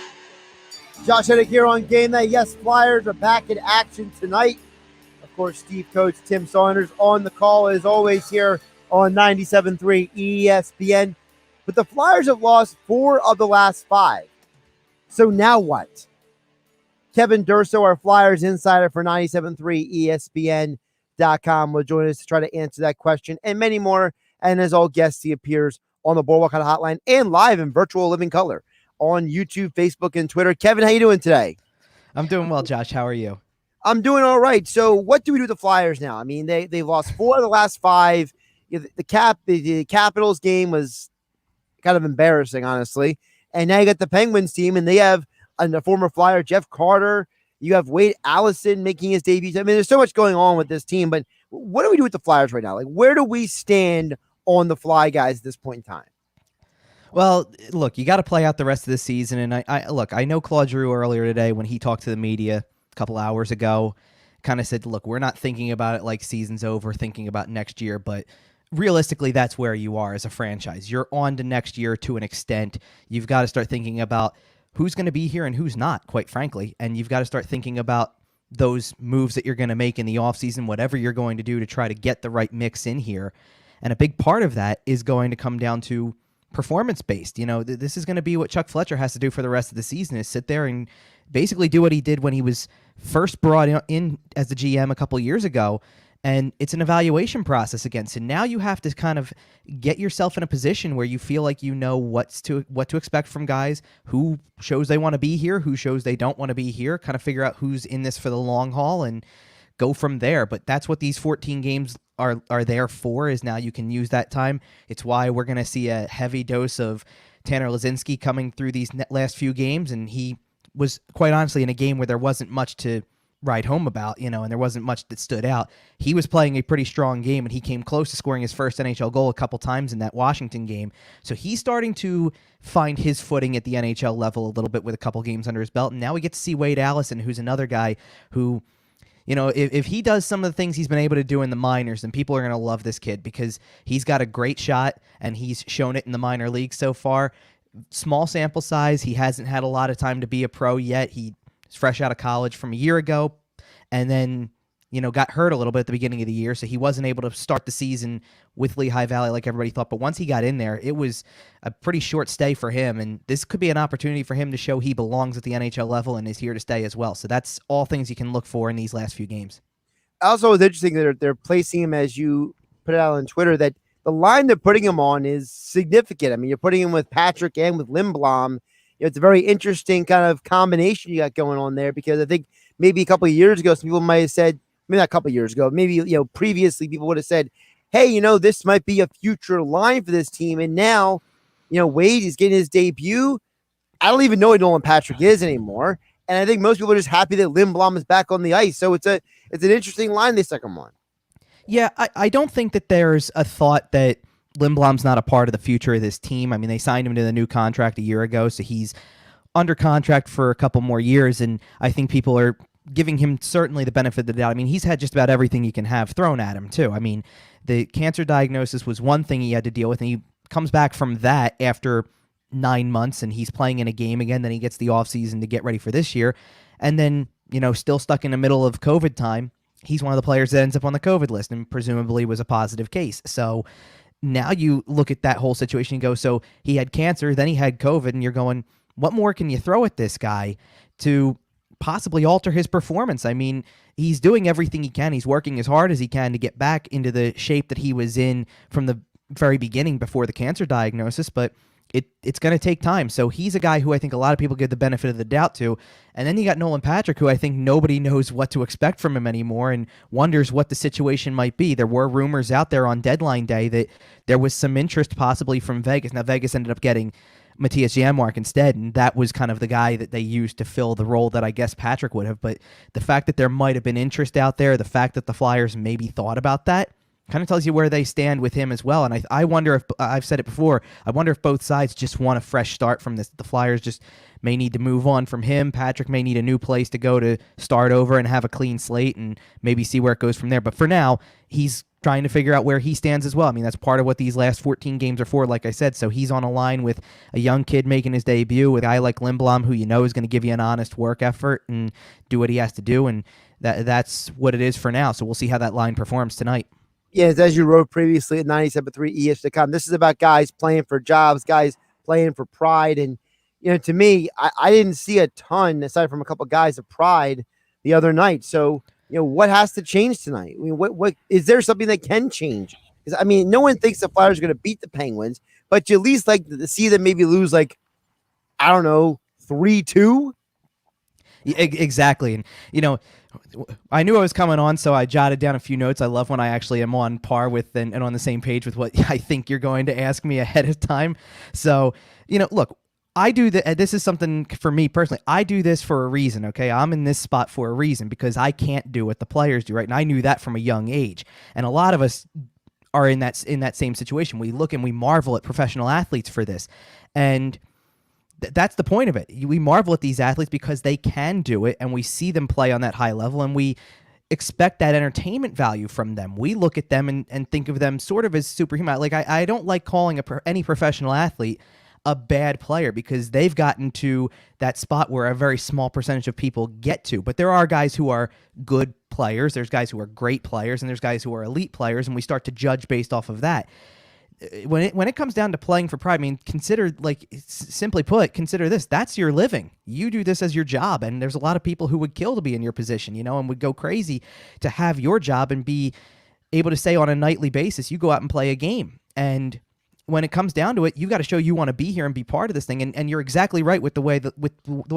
Josh Hennig here on Game Night. Yes, Flyers are back in action tonight. Of course, Steve Coates, Tim Saunders on the call as always here on 97.3 ESPN. But the Flyers have lost 4 of the last 5. So now what? Kevin Durso, our Flyers insider for 97.3 ESPN.com, will join us to try to answer that question and many more. And as all guests, he appears on the Boardwalk Hotline and live in virtual living color on YouTube, Facebook, and Twitter. Kevin, how you doing today? I'm doing well, Josh. How are you? I'm doing all right. So what do we do with the Flyers now? I mean, they've lost 4 of the last 5. The Capitals game was kind of embarrassing, honestly. And now you got the Penguins team, and they have a former Flyer, Jeff Carter. You have Wade Allison making his debut. I mean, there's so much going on with this team, but what do we do with the Flyers right now? Like, where do we stand on the Fly guys at this point in time? Well, look, you got to play out the rest of the season. And I know Claude Giroux earlier today when he talked to the media a couple hours ago, kind of said, look, we're not thinking about it like season's over, thinking about next year, but realistically, that's where you are as a franchise. You're on to next year to an extent. You've got to start thinking about who's going to be here and who's not, quite frankly. And you've got to start thinking about those moves that you're going to make in the offseason, whatever you're going to do to try to get the right mix in here. And a big part of that is going to come down to performance-based. You know, this is going to be what Chuck Fletcher has to do for the rest of the season, is sit there and basically do what he did when he was first brought in as the GM a couple years ago. And it's an evaluation process again. So now you have to kind of get yourself in a position where you feel like you know what to expect from guys, who shows they want to be here, who shows they don't want to be here, kind of figure out who's in this for the long haul and go from there. But that's what these 14 games are there for, is now you can use that time. It's why we're going to see a heavy dose of Tanner Laczynski coming through these last few games. And he was, quite honestly, in a game where there wasn't much to ride home about, and there wasn't much that stood out. He was playing a pretty strong game, and he came close to scoring his first NHL goal a couple times in that Washington game. So he's starting to find his footing at the NHL level a little bit with a couple games under his belt. And now we get to see Wade Allison, who's another guy who, if he does some of the things he's been able to do in the minors, then people are going to love this kid, because he's got a great shot, and he's shown it in the minor league so far. Small sample size. He hasn't had a lot of time to be a pro yet. He's fresh out of college from a year ago, and then, got hurt a little bit at the beginning of the year, so he wasn't able to start the season with Lehigh Valley like everybody thought. But once he got in there, it was a pretty short stay for him, and this could be an opportunity for him to show he belongs at the NHL level and is here to stay as well. So that's all things you can look for in these last few games. Also, it's interesting that they're placing him, as you put it out on Twitter, that the line they're putting him on is significant. I mean, you're putting him with Patrick and with Lindblom. It's a very interesting kind of combination you got going on there, because I think maybe a couple of years ago, some people might have said, maybe not a couple of years ago, maybe, previously people would have said, hey, this might be a future line for this team. And now, Wade is getting his debut. I don't even know what Nolan Patrick is anymore. And I think most people are just happy that Lindblom is back on the ice. So it's an interesting line they stuck him on. Yeah, I don't think that there's a thought that Lindblom's not a part of the future of this team. I mean, they signed him to the new contract a year ago, so he's under contract for a couple more years, and I think people are giving him certainly the benefit of the doubt. I mean, he's had just about everything you can have thrown at him, too. I mean, the cancer diagnosis was one thing he had to deal with, and he comes back from that after 9 months, and he's playing in a game again. Then he gets the offseason to get ready for this year, and then, still stuck in the middle of COVID time. He's one of the players that ends up on the COVID list and presumably was a positive case. So now you look at that whole situation and go, so he had cancer, then he had COVID, and you're going, what more can you throw at this guy to possibly alter his performance? I mean, he's doing everything he can. He's working as hard as he can to get back into the shape that he was in from the very beginning before the cancer diagnosis, but it's going to take time. So he's a guy who I think a lot of people give the benefit of the doubt to. And then you got Nolan Patrick, who I think nobody knows what to expect from him anymore and wonders what the situation might be. There were rumors out there on deadline day that there was some interest possibly from Vegas. Now, Vegas ended up getting Matthias Janmark instead, and that was kind of the guy that they used to fill the role that I guess Patrick would have. But the fact that there might have been interest out there, the fact that the Flyers maybe thought about that, kind of tells you where they stand with him as well. And I wonder if, I've said it before, I wonder if both sides just want a fresh start from this. The Flyers just may need to move on from him. Patrick may need a new place to go to start over and have a clean slate and maybe see where it goes from there. But for now, he's trying to figure out where he stands as well. I mean, that's part of what these last 14 games are for, like I said. So he's on a line with a young kid making his debut, with a guy like Lindblom, who you know is going to give you an honest work effort and do what he has to do. And that's what it is for now. So we'll see how that line performs tonight. Yes, as you wrote previously at 97.3 ESPN.com, this is about guys playing for jobs, guys playing for pride. And, to me, I didn't see a ton, aside from a couple of guys, of pride the other night. So, what has to change tonight? I mean, what is there something that can change? Because, I mean, no one thinks the Flyers are going to beat the Penguins, but you at least like to see them maybe lose, 3-2. Exactly. And, I knew I was coming on, so I jotted down a few notes. I love when I actually am on par with and on the same page with what I think you're going to ask me ahead of time. So, look, I do that. This is something for me personally. I do this for a reason, okay? I'm in this spot for a reason because I can't do what the players do, right? And I knew that from a young age. And a lot of us are in that same situation. We look and we marvel at professional athletes for this. And that's the point of it. We marvel at these athletes because they can do it, and we see them play on that high level, and we expect that entertainment value from them. We look at them and think of them sort of as superhuman. Like I don't like calling any professional athlete a bad player because they've gotten to that spot where a very small percentage of people get to. But there are guys who are good players, there's guys who are great players, and there's guys who are elite players, and we start to judge based off of that. When it comes down to playing for pride, I mean, simply put, consider this. That's your living. You do this as your job, and there's a lot of people who would kill to be in your position, and would go crazy to have your job and be able to say on a nightly basis, you go out and play a game. And when it comes down to it, you got to show you want to be here and be part of this thing. And you're exactly right with the way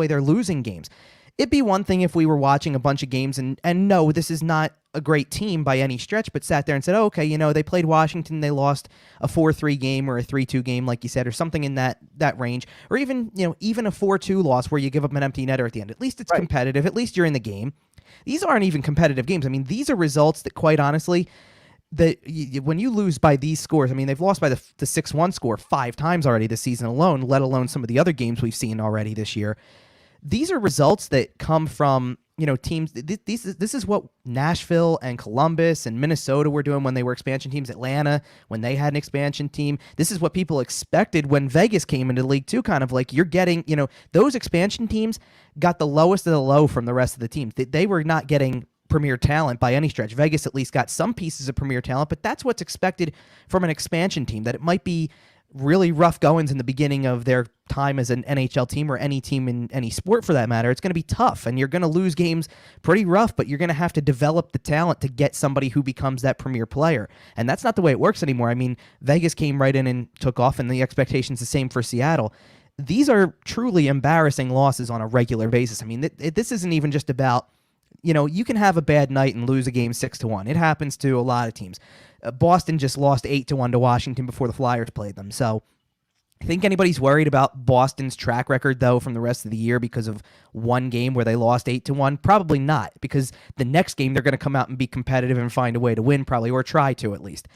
they're losing games. It'd be one thing if we were watching a bunch of games and no, this is not a great team by any stretch, but sat there and said, oh, okay, they played Washington, they lost a 4-3 game or a 3-2 game, like you said, or something in that range, or even a 4-2 loss where you give up an empty netter at the end. At least it's competitive. At least you're in the game. These aren't even competitive games. I mean, these are results that, quite honestly, when you lose by these scores, I mean, they've lost by the 6-1 score 5 times already this season alone, let alone some of the other games we've seen already this year. These are results that come from, teams. This is what Nashville and Columbus and Minnesota were doing when they were expansion teams. Atlanta, when they had an expansion team. This is what people expected when Vegas came into the league too. Kind of like you're getting, those expansion teams got the lowest of the low from the rest of the teams. They were not getting premier talent by any stretch. Vegas at least got some pieces of premier talent, but that's what's expected from an expansion team, that it might be really rough goings in the beginning of their time as an NHL team or any team in any sport for that matter. It's going to be tough and you're going to lose games pretty rough, but you're going to have to develop the talent to get somebody who becomes that premier player. And that's not the way it works anymore. I mean, Vegas came right in and took off, and the expectation's the same for Seattle. These are truly embarrassing losses on a regular basis. I mean, this isn't even just about, you can have a bad night and lose a game 6-1. It happens to a lot of teams. Boston just lost 8-1 to Washington before the Flyers played them. So I think anybody's worried about Boston's track record, though, from the rest of the year because of one game where they lost 8-1? Probably not, because the next game they're going to come out and be competitive and find a way to win, probably, or try to at least.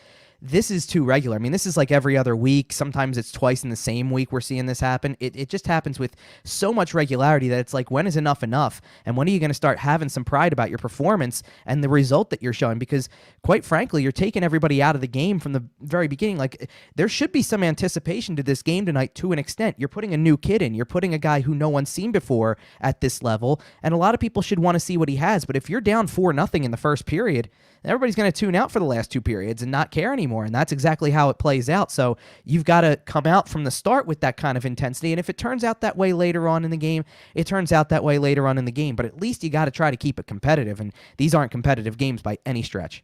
This is too regular. I mean, this is like every other week. Sometimes it's twice in the same week we're seeing this happen. It just happens with so much regularity that it's like, when is enough? And when are you going to start having some pride about your performance and the result that you're showing? Because quite frankly, you're taking everybody out of the game from the very beginning. Like, there should be some anticipation to this game tonight to an extent. You're putting a new kid in. You're putting a guy who no one's seen before at this level. And a lot of people should want to see what he has. But if you're down 4-0 in the first period, everybody's going to tune out for the last 2 periods and not care anymore. And that's exactly how it plays out. So you've got to come out from the start with that kind of intensity. And if it turns out that way later on in the game, it turns out that way later on in the game. But at least you got to try to keep it competitive. And these aren't competitive games by any stretch.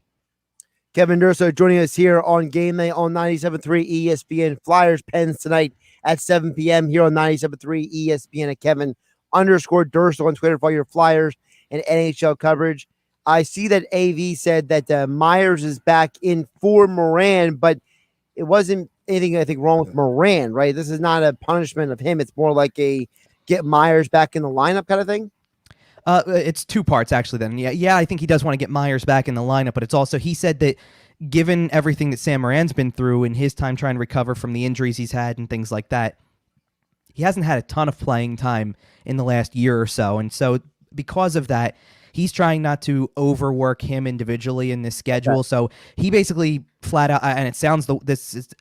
Kevin Durso joining us here on Gamenight on 97.3 ESPN. Flyers Pens tonight at 7 p.m. here on 97.3 ESPN at Kevin_Durso on Twitter for all your Flyers and NHL coverage. I see that AV said that Myers is back in for Moran, but it wasn't anything I think wrong with Moran, right? This is not a punishment of him. It's more like a get Myers back in the lineup kind of thing. It's two parts actually. Then, yeah, I think he does want to get Myers back in the lineup, but it's also he said that given everything that Sam Moran's been through in his time trying to recover from the injuries he's had and things like that, he hasn't had a ton of playing time in the last year or so, and so because of that, he's trying not to overwork him individually in this schedule. So he basically flat out, and it sounds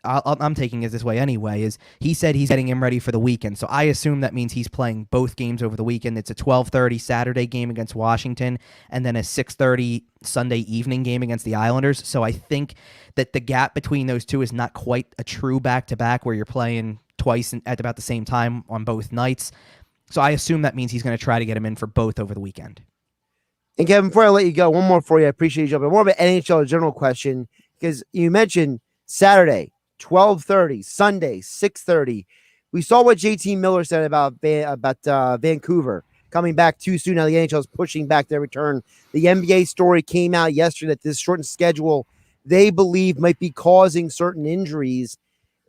I'm taking it this way anyway, is he said he's getting him ready for the weekend. So I assume that means he's playing both games over the weekend. It's a 12:30 Saturday game against Washington and then a 6:30 Sunday evening game against the Islanders. So I think that the gap between those two is not quite a true back-to-back where you're playing twice at about the same time on both nights. So I assume that means he's going to try to get him in for both over the weekend. And Kevin, before I let you go, one more for you. I appreciate you jumping. More of an NHL general question, because you mentioned Saturday, 12:30, Sunday, 6:30. We saw what JT Miller said about Vancouver coming back too soon. Now the NHL is pushing back their return. The NBA story came out yesterday that this shortened schedule, they believe, might be causing certain injuries.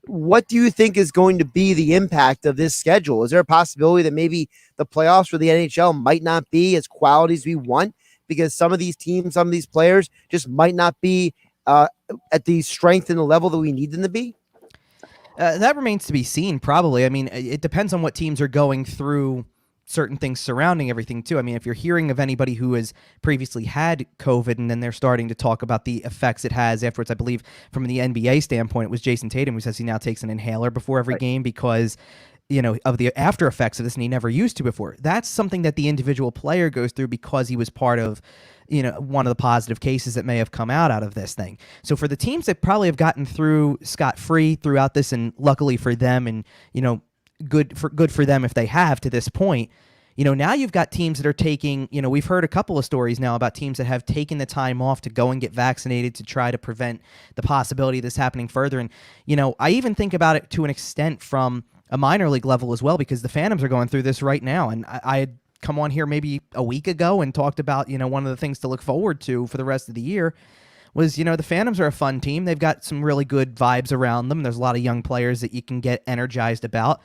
What do you think is going to be the impact of this schedule? Is there a possibility that maybe the playoffs for the NHL might not be as quality as we want because some of these teams, some of these players just might not be at the strength and the level that we need them to be? That remains to be seen, probably. I mean, it depends on what teams are going through certain things surrounding everything too. I mean, if you're hearing of anybody who has previously had COVID and then they're starting to talk about the effects it has afterwards, I believe from the NBA standpoint, it was Jason Tatum who says he now takes an inhaler before every game because, of the after effects of this, and he never used to before. That's something that the individual player goes through because he was part of, one of the positive cases that may have come out of this thing. So for the teams that probably have gotten through scot-free throughout this, and luckily for them, and, good for them if they have to this point, now you've got teams that are taking, we've heard a couple of stories now about teams that have taken the time off to go and get vaccinated to try to prevent the possibility of this happening further. And, I even think about it to an extent from a minor league level as well, because the Phantoms are going through this right now. And I had come on here maybe a week ago and talked about, one of the things to look forward to for the rest of the year was, the Phantoms are a fun team. They've got some really good vibes around them. There's a lot of young players that you can get energized about.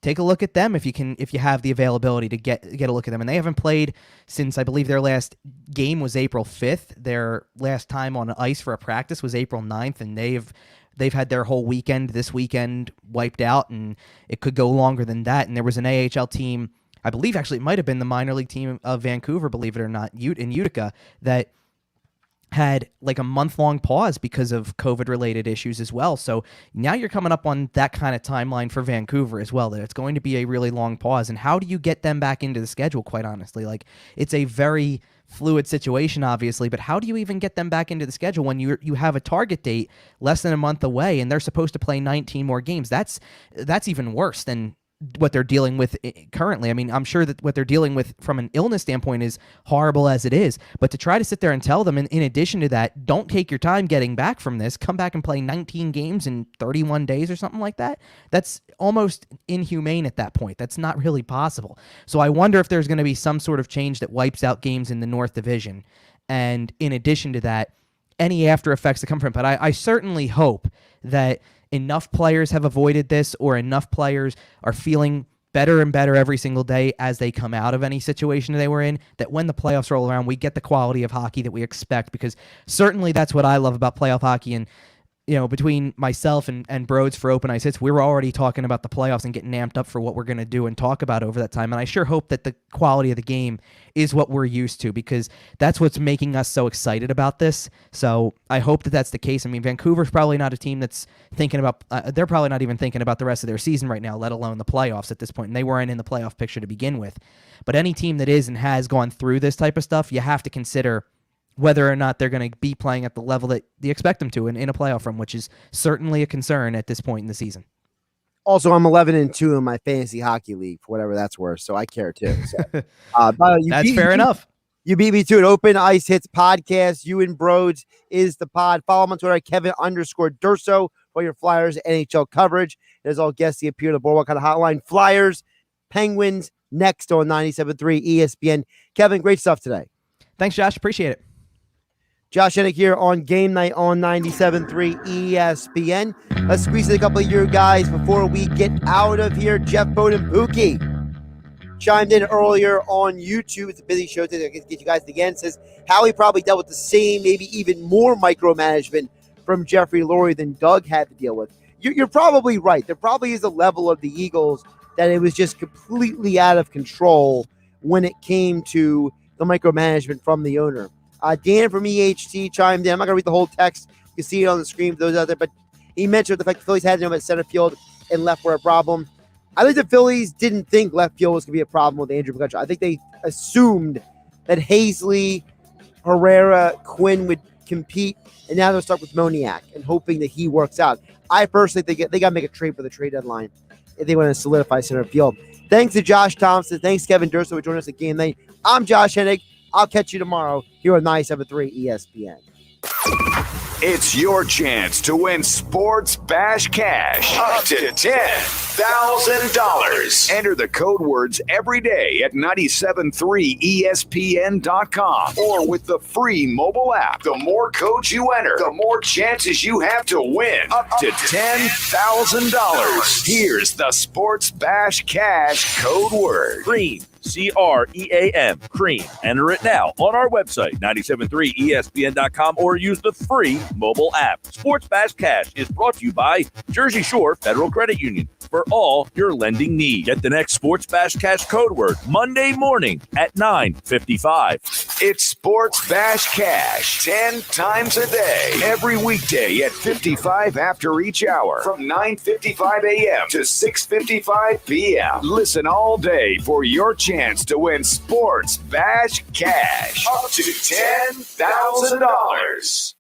Take a look at them if you have the availability to get a look at them. And they haven't played since, I believe, their last game was April 5th. Their last time on ice for a practice was April 9th, and they've had their whole weekend this weekend wiped out, and it could go longer than that. And there was an AHL team, I believe actually it might have been the minor league team of Vancouver, believe it or not, in Utica, that had like a month-long pause because of COVID-related issues as well. So now you're coming up on that kind of timeline for Vancouver as well, that it's going to be a really long pause. And how do you get them back into the schedule, quite honestly? Like, it's a very fluid situation, obviously, but how do you even get them back into the schedule when you have a target date less than a month away and they're supposed to play 19 more games? That's even worse than what they're dealing with currently. I mean, I'm sure that what they're dealing with from an illness standpoint is horrible as it is, but to try to sit there and tell them, in addition to that, don't take your time getting back from this, come back and play 19 games in 31 days or something like that, that's almost inhumane at that point. That's not really possible. So I wonder if there's going to be some sort of change that wipes out games in the North Division. And in addition to that, any after effects that come from it. But I certainly hope that enough players have avoided this, or enough players are feeling better and better every single day as they come out of any situation they were in, that when the playoffs roll around, we get the quality of hockey that we expect, because certainly that's what I love about playoff hockey. And, between myself and Broads for Open Ice Hits, we were already talking about the playoffs and getting amped up for what we're going to do and talk about over that time. And I sure hope that the quality of the game is what we're used to, because that's what's making us so excited about this. So I hope that that's the case. I mean, Vancouver's probably not a team that's thinking about, they're probably not even thinking about the rest of their season right now, let alone the playoffs at this point. And they weren't in the playoff picture to begin with. But any team that is and has gone through this type of stuff, you have to consider whether or not they're going to be playing at the level that you expect them to in a playoff run, which is certainly a concern at this point in the season. Also, I'm 11-2 in my fantasy hockey league, for whatever that's worth, so I care too. So, that's fair enough. You beat me to it. Open Ice Hits podcast. You and Broads is the pod. Follow him on Twitter at Kevin_Durso for your Flyers NHL coverage. There's all guests that appear on the Boardwalk on the Hotline. Flyers, Penguins, next on 97.3 ESPN. Kevin, great stuff today. Thanks, Josh. Appreciate it. Josh Hennig here on Game Night on 97.3 ESPN. Let's squeeze in a couple of your guys before we get out of here. Jeff Bowden Pookie chimed in earlier on YouTube. It's a busy show today. I can get you guys again. Says how he probably dealt with the same, maybe even more micromanagement from Jeffrey Lurie than Doug had to deal with. You're probably right. There probably is a level of the Eagles that it was just completely out of control when it came to the micromanagement from the owner. Dan from EHT chimed in. I'm not going to read the whole text. You can see it on the screen for those out there. But he mentioned the fact the Phillies had him at center field and left were a problem. I think the Phillies didn't think left field was going to be a problem with Andrew McCutcheon. I think they assumed that Hazley, Herrera, Quinn would compete, and now they're stuck with Moniak and hoping that he works out. I personally think they got to make a trade for the trade deadline if they want to solidify center field. Thanks to Josh Thomson. Thanks, Kevin Durso, for joining us at Game Night. I'm Josh Hennig. I'll catch you tomorrow here on 97.3 ESPN. It's your chance to win Sports Bash Cash up to $10,000. Enter the code words every day at 973ESPN.com or with the free mobile app. The more codes you enter, the more chances you have to win up to $10,000. Here's the Sports Bash Cash code word. Cream. CREAM. Cream. Enter it now on our website, 973ESPN.com, or use the free mobile app. Sports Bash Cash is brought to you by Jersey Shore Federal Credit Union for all your lending needs. Get the next Sports Bash Cash code word Monday morning at 9:55. It's Sports Bash Cash 10 times a day, every weekday at 55 after each hour from 9:55 a.m. to 6:55 p.m. Listen all day for your chance to win Sports Bash Cash up to $10,000.